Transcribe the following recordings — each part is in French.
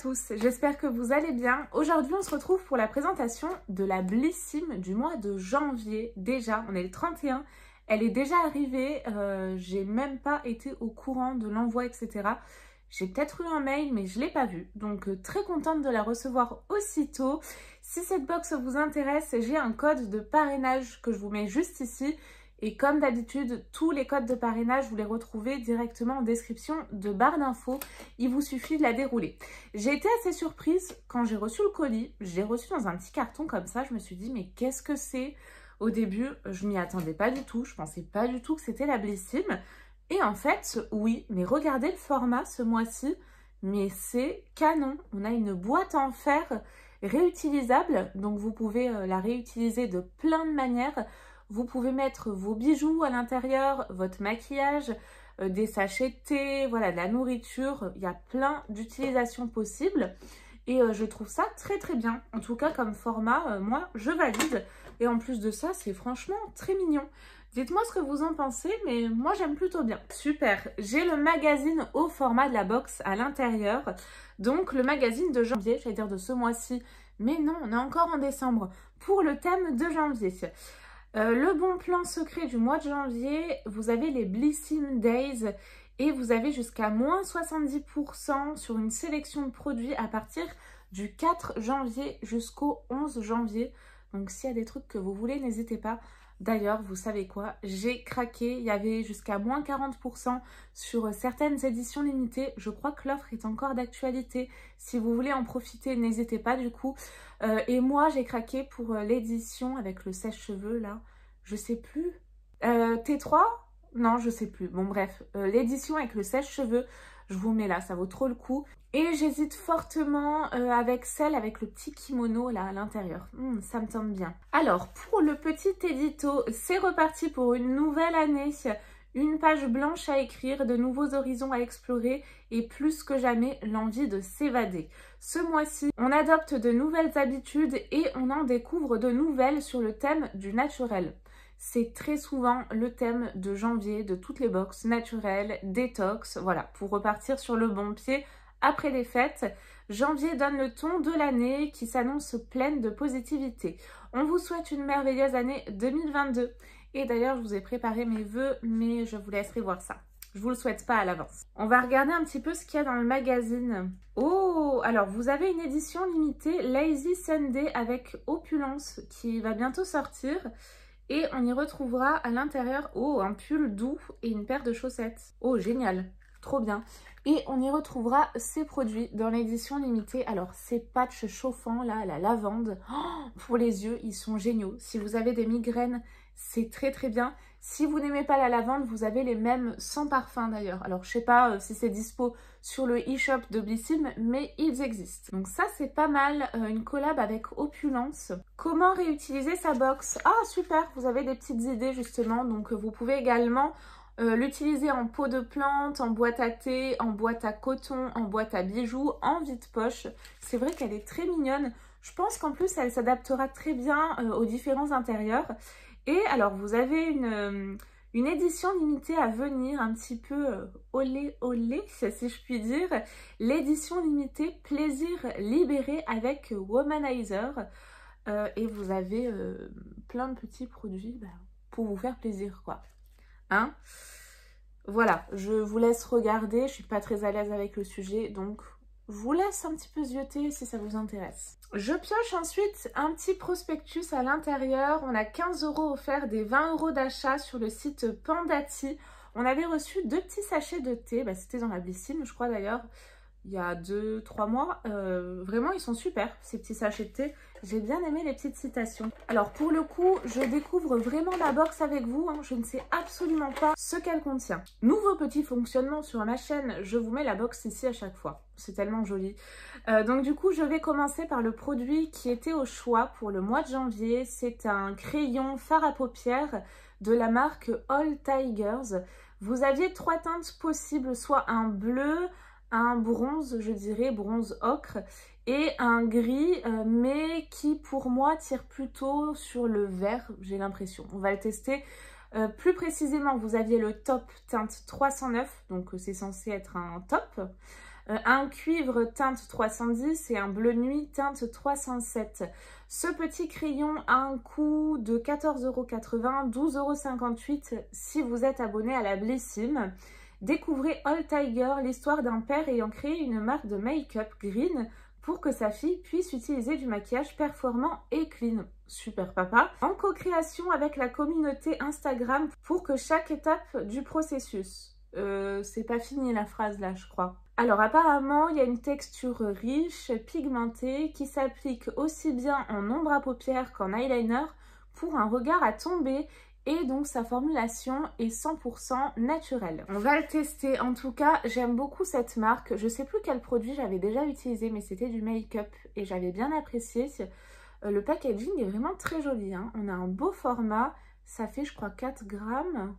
tous, j'espère que vous allez bien. Aujourd'hui, on se retrouve pour la présentation de la Blissim du mois de janvier. Déjà, on est le 31, elle est déjà arrivée, j'ai même pas été au courant de l'envoi, etc. J'ai peut-être eu un mail, mais je ne l'ai pas vu. Donc, très contente de la recevoir aussitôt. Si cette box vous intéresse, j'ai un code de parrainage que je vous mets juste ici. Et comme d'habitude, tous les codes de parrainage, vous les retrouvez directement en description de barre d'infos. Il vous suffit de la dérouler. J'ai été assez surprise quand j'ai reçu le colis. Je l'ai reçu dans un petit carton comme ça. Je me suis dit, mais qu'est-ce que c'est? Au début, je m'y attendais pas du tout. Je pensais pas du tout que c'était la Blissim. Et en fait, oui, mais regardez le format ce mois-ci. Mais c'est canon. On a une boîte en fer réutilisable. Donc, vous pouvez la réutiliser de plein de manières. Vous pouvez mettre vos bijoux à l'intérieur, votre maquillage, des sachets de thé, voilà, de la nourriture. Il y a plein d'utilisations possibles. Et je trouve ça très très bien. En tout cas, comme format, moi, je valide. Et en plus de ça, c'est franchement très mignon. Dites-moi ce que vous en pensez, mais moi, j'aime plutôt bien. Super. J'ai le magazine au format de la box à l'intérieur. Donc, le magazine de janvier, j'allais dire de ce mois-ci. Mais non, on est encore en décembre. Pour le thème de janvier. Le bon plan secret du mois de janvier, vous avez les Blissim Days et vous avez jusqu'à moins 70% sur une sélection de produits à partir du 4 janvier jusqu'au 11 janvier. Donc s'il y a des trucs que vous voulez, n'hésitez pas. D'ailleurs, vous savez quoi? J'ai craqué, il y avait jusqu'à moins 40% sur certaines éditions limitées. Je crois que l'offre est encore d'actualité. Si vous voulez en profiter, n'hésitez pas du coup. Et moi, j'ai craqué pour l'édition avec le sèche-cheveux là. Je sais plus. T3? Non, je sais plus. Bon bref, l'édition avec le sèche-cheveux, je vous mets là, ça vaut trop le coup. Et j'hésite fortement avec celle avec le petit kimono là à l'intérieur. Ça me tente bien. Alors, pour le petit édito, c'est reparti pour une nouvelle année. Une page blanche à écrire, de nouveaux horizons à explorer et plus que jamais l'envie de s'évader. Ce mois-ci, on adopte de nouvelles habitudes et on en découvre de nouvelles sur le thème du naturel. C'est très souvent le thème de janvier de toutes les box, naturel, détox, voilà, pour repartir sur le bon pied après les fêtes. Janvier donne le ton de l'année qui s'annonce pleine de positivité. On vous souhaite une merveilleuse année 2022. Et d'ailleurs, je vous ai préparé mes vœux, mais je vous laisserai voir ça. Je vous le souhaite pas à l'avance. On va regarder un petit peu ce qu'il y a dans le magazine. Oh, alors vous avez une édition limitée Lazy Sunday avec Opulence qui va bientôt sortir. Et on y retrouvera à l'intérieur, oh, un pull doux et une paire de chaussettes. Oh, génial, trop bien. Et on y retrouvera ces produits dans l'édition limitée. Alors, ces patchs chauffants, là, à la lavande, oh, pour les yeux, ils sont géniaux. Si vous avez des migraines, c'est très très bien. Si vous n'aimez pas la lavande, vous avez les mêmes sans parfum d'ailleurs. Alors, je sais pas si c'est dispo sur le e-shop de Blissim, mais ils existent. Donc ça, c'est pas mal. Une collab avec Opulence. Comment réutiliser sa box? Ah, super, vous avez des petites idées justement. Donc, vous pouvez également l'utiliser en pot de plante, en boîte à thé, en boîte à coton, en boîte à bijoux, en vide-poche. C'est vrai qu'elle est très mignonne. Je pense qu'en plus, elle s'adaptera très bien aux différents intérieurs. Et alors, vous avez une édition limitée à venir, un petit peu olé olé, si je puis dire. L'édition limitée Plaisir libéré avec Womanizer. Et vous avez plein de petits produits pour vous faire plaisir, quoi. Hein? Voilà, je vous laisse regarder. Je suis pas très à l'aise avec le sujet, donc je vous laisse un petit peu zioter si ça vous intéresse. Je pioche ensuite un petit prospectus à l'intérieur. On a 15 € offerts des 20 € d'achat sur le site Pandati. On avait reçu 2 petits sachets de thé. C'était dans la Blissim, je crois d'ailleurs, il y a 2-3 mois. Vraiment, ils sont super, ces petits sachets de thé. J'ai bien aimé les petites citations. Alors, pour le coup, je découvre vraiment la box avec vous. Je ne sais absolument pas ce qu'elle contient. Nouveau petit fonctionnement sur ma chaîne. Je vous mets la box ici à chaque fois. C'est tellement joli. Donc, du coup, je vais commencer par le produit qui était au choix pour le mois de janvier. C'est un crayon fard à paupières de la marque All Tigers. Vous aviez 3 teintes possibles, soit un bleu, un bronze, je dirais, bronze ocre, et un gris, mais qui pour moi tire plutôt sur le vert, j'ai l'impression. On va le tester. Plus précisément, vous aviez le top teinte 309, donc c'est censé être un top. un cuivre teinte 310 et un bleu nuit teinte 307. Ce petit crayon a un coût de 14,80 €, 12,58 € si vous êtes abonné à la Blissim. Découvrez All Tiger, l'histoire d'un père ayant créé une marque de make-up green pour que sa fille puisse utiliser du maquillage performant et clean. Super papa. En co-création avec la communauté Instagram pour que chaque étape du processus. C'est pas fini la phrase là, je crois. Alors apparemment, il y a une texture riche, pigmentée, qui s'applique aussi bien en ombre à paupières qu'en eyeliner pour un regard à tomber. Et donc sa formulation est 100% naturelle. On va le tester. En tout cas, j'aime beaucoup cette marque. Je sais plus quel produit j'avais déjà utilisé, mais c'était du make-up et j'avais bien apprécié. Le packaging est vraiment très joli, hein. On a un beau format. Ça fait, je crois, 4 grammes.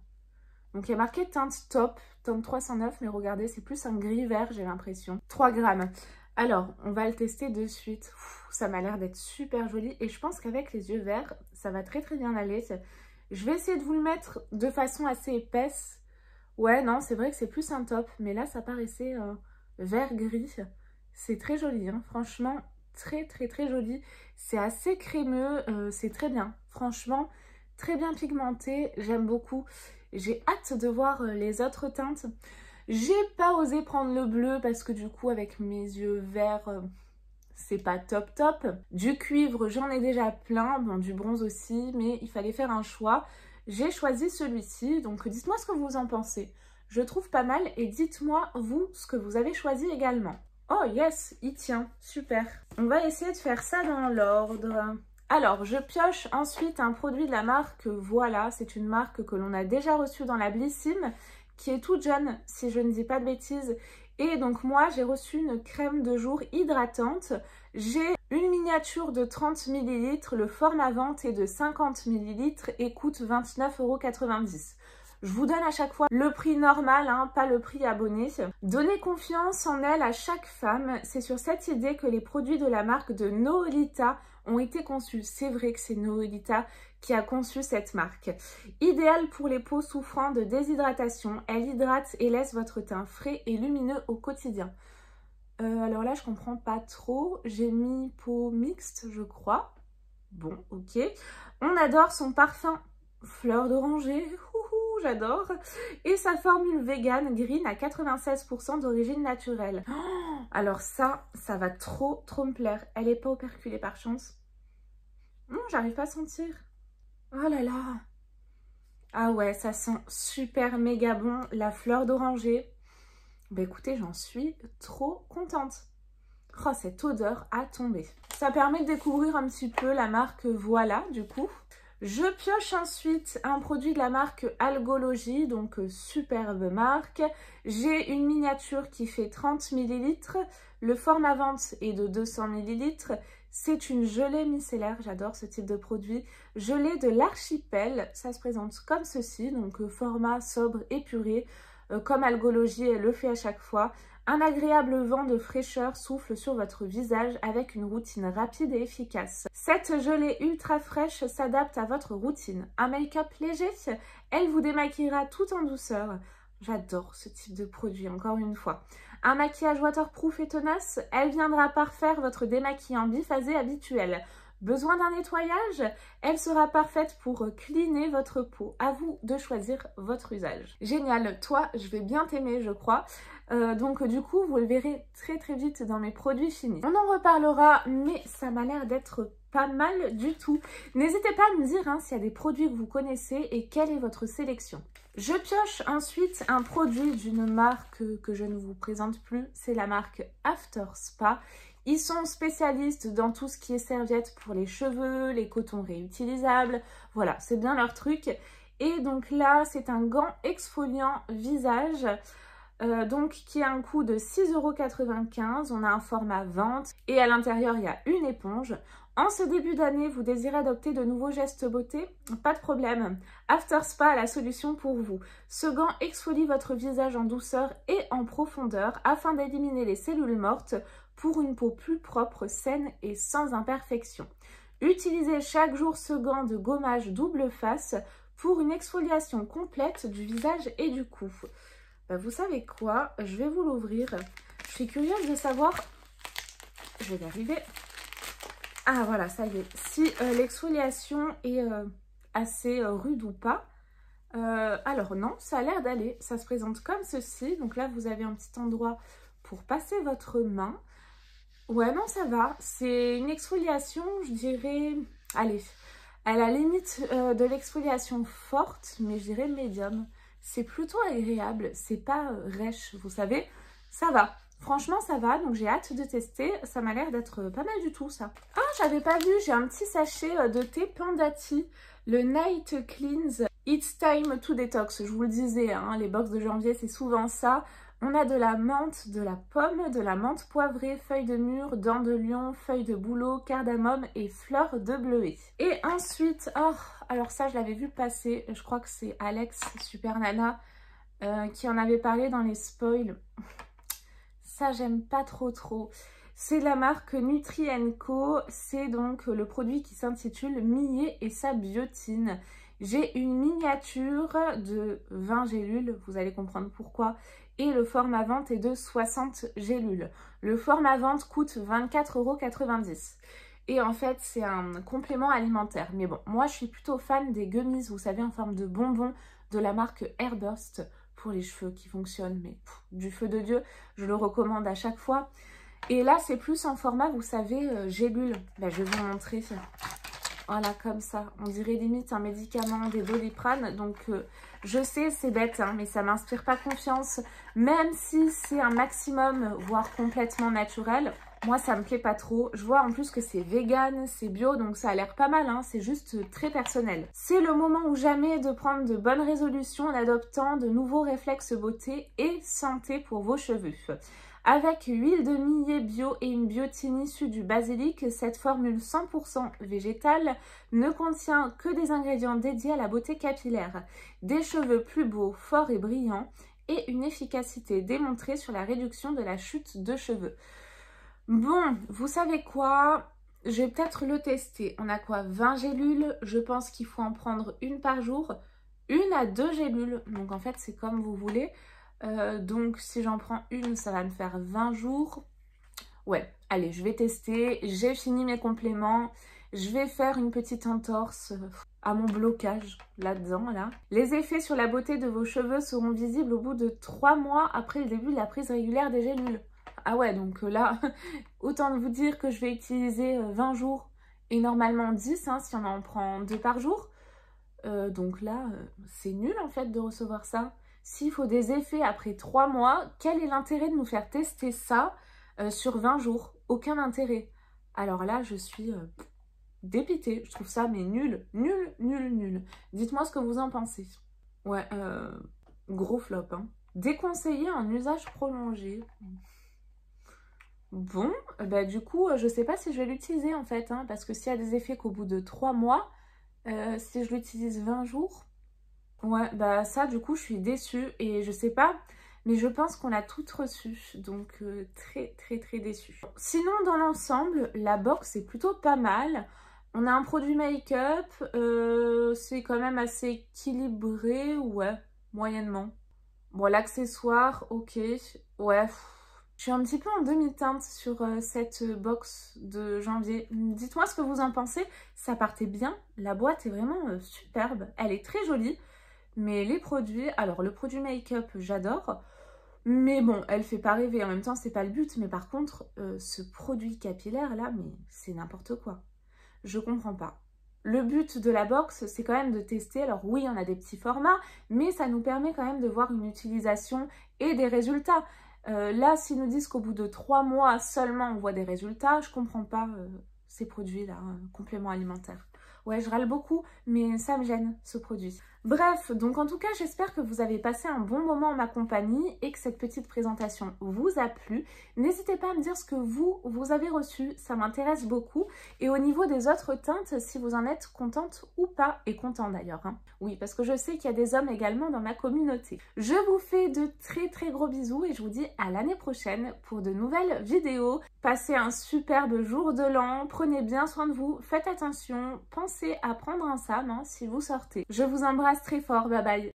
Donc il y a marqué teinte top, teinte 309, mais regardez, c'est plus un gris vert, j'ai l'impression. 3 grammes. Alors, on va le tester de suite. Ça m'a l'air d'être super joli et je pense qu'avec les yeux verts, ça va très très bien aller. Je vais essayer de vous le mettre de façon assez épaisse. Ouais, non, c'est vrai que c'est plus un top. Mais là, ça paraissait vert-gris. C'est très joli, hein. Franchement, très, très, très joli. C'est assez crémeux. C'est très bien. Franchement, très bien pigmenté. J'aime beaucoup. J'ai hâte de voir les autres teintes. J'ai pas osé prendre le bleu parce que du coup, avec mes yeux verts... c'est pas top top. Du cuivre, j'en ai déjà plein, bon, du bronze aussi, mais il fallait faire un choix. J'ai choisi celui-ci, donc dites-moi ce que vous en pensez. Je trouve pas mal et dites-moi, vous, ce que vous avez choisi également. Oh yes, il tient, super. On va essayer de faire ça dans l'ordre. Alors, je pioche ensuite un produit de la marque Voilà. C'est une marque que l'on a déjà reçue dans la Blissim, qui est toute jeune, si je ne dis pas de bêtises. Et donc moi, j'ai reçu une crème de jour hydratante. J'ai une miniature de 30 ml, le format vente est de 50 ml et coûte 29,90 €. Je vous donne à chaque fois le prix normal, hein, pas le prix abonné. Donnez confiance en elle à chaque femme. C'est sur cette idée que les produits de la marque de Noelita ont été conçus. C'est vrai que c'est Noelita qui a conçu cette marque. Idéale pour les peaux souffrant de déshydratation, elle hydrate et laisse votre teint frais et lumineux au quotidien. Alors là, je comprends pas trop. J'ai mis peau mixte, je crois. Bon, ok. On adore son parfum fleur d'oranger. J'adore. Et sa formule vegan green à 96% d'origine naturelle. Oh, alors ça va trop me plaire. Elle est pas operculée par chance? Non, j'arrive pas à sentir. Oh là là. Ah ouais, ça sent super méga bon, la fleur d'oranger. Bah écoutez, j'en suis trop contente. Oh, cette odeur a tombé. Ça permet de découvrir un petit peu la marque Voilà, du coup. Je pioche ensuite un produit de la marque Algologie, donc superbe marque. J'ai une miniature qui fait 30 ml. Le format vente est de 200 ml. C'est une gelée micellaire, j'adore ce type de produit. Gelée de l'archipel, ça se présente comme ceci, donc format sobre épuré, comme Algologie elle le fait à chaque fois. Un agréable vent de fraîcheur souffle sur votre visage avec une routine rapide et efficace. Cette gelée ultra fraîche s'adapte à votre routine. Un make-up léger, elle vous démaquillera tout en douceur. J'adore ce type de produit, encore une fois. Un maquillage waterproof et tenace, elle viendra parfaire votre démaquillant biphasé habituel. Besoin d'un nettoyage? Elle sera parfaite pour cleaner votre peau. À vous de choisir votre usage. Génial, toi, je vais bien t'aimer, je crois. Donc du coup, vous le verrez très vite dans mes produits finis. On en reparlera, mais ça m'a l'air d'être pas mal du tout. N'hésitez pas à me dire hein, s'il y a des produits que vous connaissez et quelle est votre sélection. Je pioche ensuite un produit d'une marque que je ne vous présente plus. C'est la marque After Spa. Ils sont spécialistes dans tout ce qui est serviettes pour les cheveux, les cotons réutilisables. Voilà, c'est bien leur truc. Et donc là, c'est un gant exfoliant visage. Donc qui a un coût de 6,95 €. On a un format vente et à l'intérieur il y a une éponge. En ce début d'année, vous désirez adopter de nouveaux gestes beauté? Pas de problème. After Spa a la solution pour vous. Ce gant exfolie votre visage en douceur et en profondeur afin d'éliminer les cellules mortes pour une peau plus propre, saine et sans imperfection. Utilisez chaque jour ce gant de gommage double face pour une exfoliation complète du visage et du cou. Bah, vous savez quoi? Je vais vous l'ouvrir. Je suis curieuse de savoir, je vais y arriver. Ah voilà, ça y est, si l'exfoliation est assez rude ou pas. Alors non, ça a l'air d'aller, ça se présente comme ceci. Donc là, vous avez un petit endroit pour passer votre main. Ouais, non, ça va. C'est une exfoliation, je dirais, allez, à la limite de l'exfoliation forte, mais je dirais médium. C'est plutôt agréable, c'est pas rêche, vous savez, ça va. Franchement, ça va, donc j'ai hâte de tester. Ça m'a l'air d'être pas mal du tout, ça. Ah, j'avais pas vu, j'ai un petit sachet de thé Pandati, le Night Cleanse It's Time to Detox. Je vous le disais, hein, les box de janvier, c'est souvent ça. On a de la menthe, de la pomme, de la menthe poivrée, feuilles de mûre, dents de lion, feuilles de bouleau, cardamome et fleurs de bleuet. Et ensuite, oh, alors ça, je l'avais vu passer. Je crois que c'est Alex, Super Nana, qui en avait parlé dans les spoils. Ça, j'aime pas trop. C'est de la marque Nutri & Co. C'est donc le produit qui s'intitule Millet et sa biotine. J'ai une miniature de 20 gélules, vous allez comprendre pourquoi. Et le format vente est de 60 gélules. Le format vente coûte 24,90 €. Et en fait, c'est un complément alimentaire. Mais bon, moi, je suis plutôt fan des gummies, vous savez, en forme de bonbons de la marque Airburst pour les cheveux qui fonctionnent. Mais du feu de Dieu, je le recommande à chaque fois. Et là, c'est plus en format, vous savez, gélule. Ben, je vais vous montrer. Voilà, comme ça. On dirait limite un médicament, des Doliprane. Donc, je sais, c'est bête, hein, mais ça m'inspire pas confiance. Même si c'est un maximum, voire complètement naturel, moi, ça me plaît pas trop. Je vois en plus que c'est vegan, c'est bio, donc ça a l'air pas mal, hein. C'est juste très personnel. C'est le moment ou jamais de prendre de bonnes résolutions en adoptant de nouveaux réflexes beauté et santé pour vos cheveux. Avec huile de millet bio et une biotine issue du basilic, cette formule 100% végétale ne contient que des ingrédients dédiés à la beauté capillaire, des cheveux plus beaux, forts et brillants et une efficacité démontrée sur la réduction de la chute de cheveux. Bon, vous savez quoi? Je vais peut-être le tester. On a quoi? 20 gélules. Je pense qu'il faut en prendre une par jour. 1 à 2 gélules. Donc en fait, c'est comme vous voulez. Donc si j'en prends une, ça va me faire 20 jours. Ouais, allez, je vais tester. J'ai fini mes compléments. Je vais faire une petite entorse à mon blocage là-dedans, là. Les effets sur la beauté de vos cheveux seront visibles au bout de 3 mois après le début de la prise régulière des gélules. Ah ouais, donc là, autant vous dire que je vais utiliser 20 jours et normalement 10, hein, si on en prend 2 par jour. Donc là, c'est nul en fait de recevoir ça. S'il faut des effets après 3 mois, quel est l'intérêt de nous faire tester ça sur 20 jours? Aucun intérêt. Alors là, je suis dépitée. Je trouve ça mais nul. Dites-moi ce que vous en pensez. Ouais, gros flop, hein. Déconseillé en usage prolongé. Bon, bah du coup, je sais pas si je vais l'utiliser en fait, hein, parce que s'il y a des effets qu'au bout de 3 mois, si je l'utilise 20 jours, ouais, bah ça du coup je suis déçue et je sais pas, mais je pense qu'on a toutes reçu, donc très déçue. Sinon dans l'ensemble, la box est plutôt pas mal. On a un produit make-up, c'est quand même assez équilibré, ouais, moyennement. Bon, l'accessoire, ok, ouais. Je suis un petit peu en demi-teinte sur cette box de janvier. Dites-moi ce que vous en pensez. Ça partait bien. La boîte est vraiment superbe. Elle est très jolie. Mais les produits... Alors, le produit make-up, j'adore. Mais bon, elle fait pas rêver. En même temps, c'est pas le but. Mais par contre, ce produit capillaire, là, mais c'est n'importe quoi. Je comprends pas. Le but de la box, c'est quand même de tester. Alors oui, on a des petits formats, mais ça nous permet quand même de voir une utilisation et des résultats. Là, s'ils nous disent qu'au bout de 3 mois seulement, on voit des résultats, je comprends pas ces produits-là, compléments alimentaires. Ouais, je râle beaucoup, mais ça me gêne, ce produit. Bref, donc en tout cas, j'espère que vous avez passé un bon moment en ma compagnie et que cette petite présentation vous a plu. N'hésitez pas à me dire ce que vous avez reçu, ça m'intéresse beaucoup. Et au niveau des autres teintes, si vous en êtes contente ou pas, et content d'ailleurs, hein. Oui, parce que je sais qu'il y a des hommes également dans ma communauté. Je vous fais de très gros bisous et je vous dis à l'année prochaine pour de nouvelles vidéos. Passez un superbe jour de l'an, prenez bien soin de vous, faites attention, pensez à prendre un SAM hein, si vous sortez. Je vous embrasse très fort, bye bye.